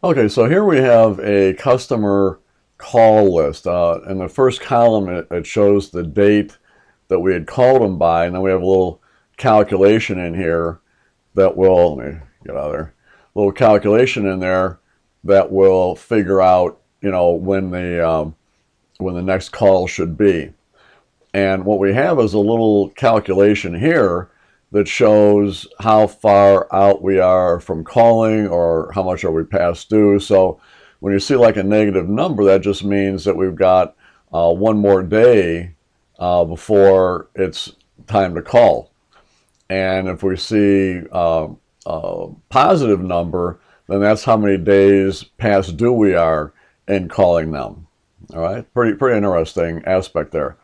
Okay, so here we have a customer call list. In the first column, it shows the date that we had called them by, and then we have a little calculation in here that will, let me get out of there, a little calculation in there that will figure out, when the next call should be. And what we have is a little calculation here that shows how far out we are from calling or how much are we past due. So when you see like a negative number, that just means that we've got one more day before it's time to call. And if we see a positive number, then that's how many days past due we are in calling them. All right, pretty interesting aspect there.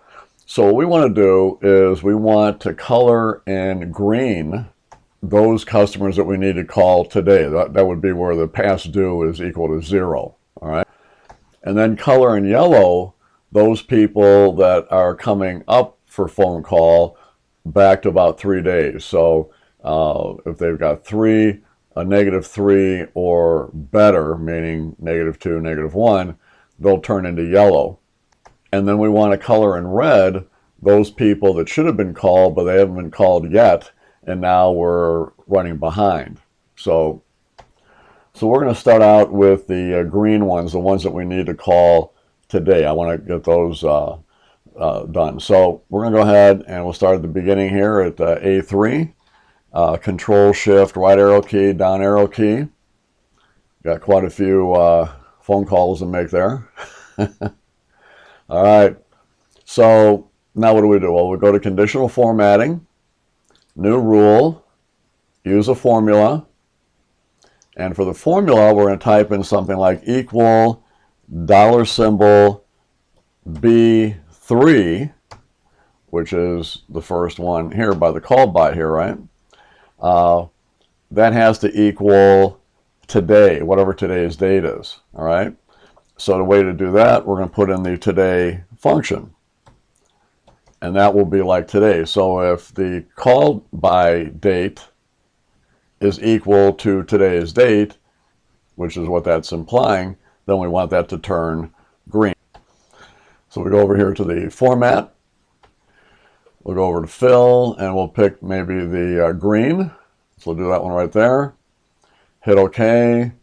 So what we want to do is we want to color in green those customers that we need to call today. That would be where the past due is equal to 0. All right, and then color in yellow those people that are coming up for phone call back to about 3 days. So if they've got a -3 or better, meaning -2, -1, they'll turn into yellow. And then we want to color in red those people that should have been called, but they haven't been called yet, and now we're running behind. So we're going to start out with the green ones, the ones that we need to call today. I want to get those done. So we're going to go ahead and we'll start at the beginning here at A3. Control Shift, right arrow key, down arrow key. Got quite a few phone calls to make there. All right, so now what do? Well, we go to Conditional Formatting, New Rule, use a formula, and for the formula, we're going to type in something like equal $B3, which is the first one here by the call by here, right? That has to equal today, whatever today's date is, all right? So the way to do that, we're going to put in the today function. And that will be like today. So if the call by date is equal to today's date, which is what that's implying, then we want that to turn green. So we go over here to the format. We'll go over to fill, and we'll pick maybe the green. So we'll do that one right there. Hit OK,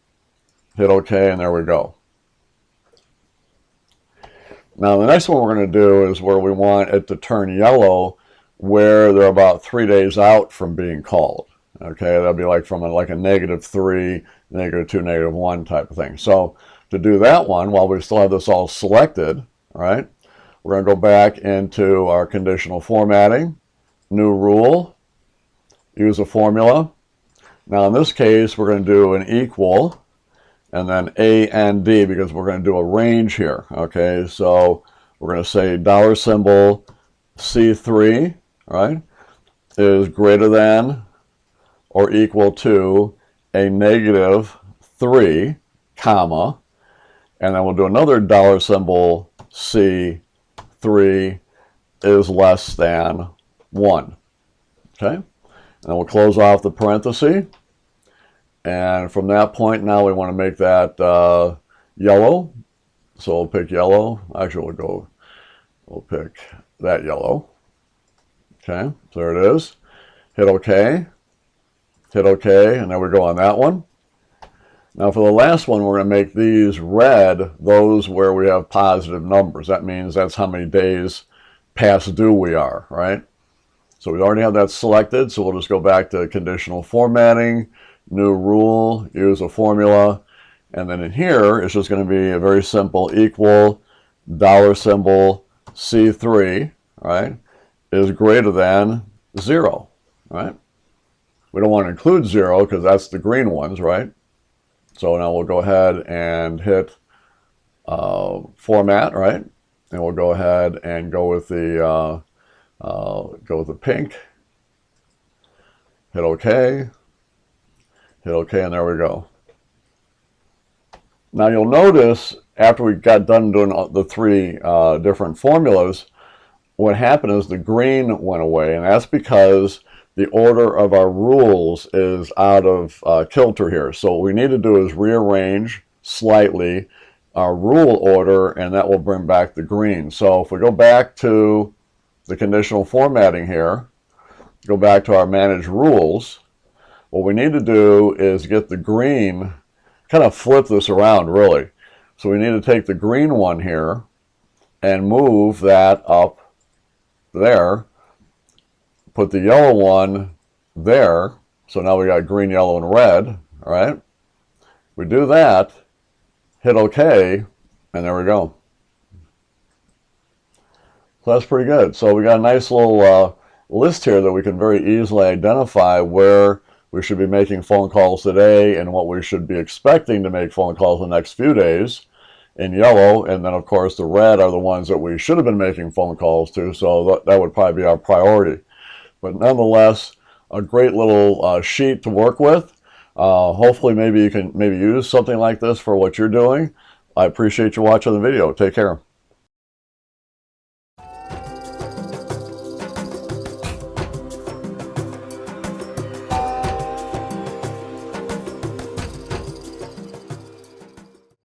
and there we go. Now the next one we're going to do is where we want it to turn yellow where they're about 3 days out from being called. Okay, that'd be like from a -3, -2, -1 type of thing. So to do that one, while we still have this all selected, all right, we're going to go back into our conditional formatting, new rule, use a formula. Now in this case, we're going to do an equal, and then A and D, because we're going to do a range here. Okay, so we're going to say $C3, right, is greater than or equal to a -3, comma, and then we'll do another $C3 is less than 1. Okay, and then we'll close off the parenthesis. And from that point, now we want to make that yellow. So we'll pick yellow. Actually, we'll pick that yellow. Okay, so there it is. Hit OK. Hit OK, and there we go on that one. Now for the last one, we're going to make these red, those where we have positive numbers. That means that's how many days past due we are, right? So we already have that selected, so we'll just go back to conditional formatting, new rule, use a formula, and then in here it's just going to be a very simple equal $C3, right, is greater than 0, right? We don't want to include 0 because that's the green ones, right? So now we'll go ahead and hit format, right? And we'll go ahead and go with the pink. Hit OK. Hit OK, and there we go. Now you'll notice after we got done doing the 3 different formulas, what happened is the green went away, and that's because the order of our rules is out of kilter here. So what we need to do is rearrange slightly our rule order, and that will bring back the green. So if we go back to the conditional formatting here, go back to our manage rules, what we need to do is get the green, kind of flip this around really. So we need to take the green one here and move that up there, put the yellow one there. So now we got green, yellow, and red, all right? We do that, hit OK, and there we go. So that's pretty good. So we got a nice little list here that we can very easily identify where we should be making phone calls today and what we should be expecting to make phone calls in the next few days in yellow. And then, of course, the red are the ones that we should have been making phone calls to. So that would probably be our priority. But nonetheless, a great little sheet to work with. Hopefully maybe you can use something like this for what you're doing. I appreciate you watching the video. Take care.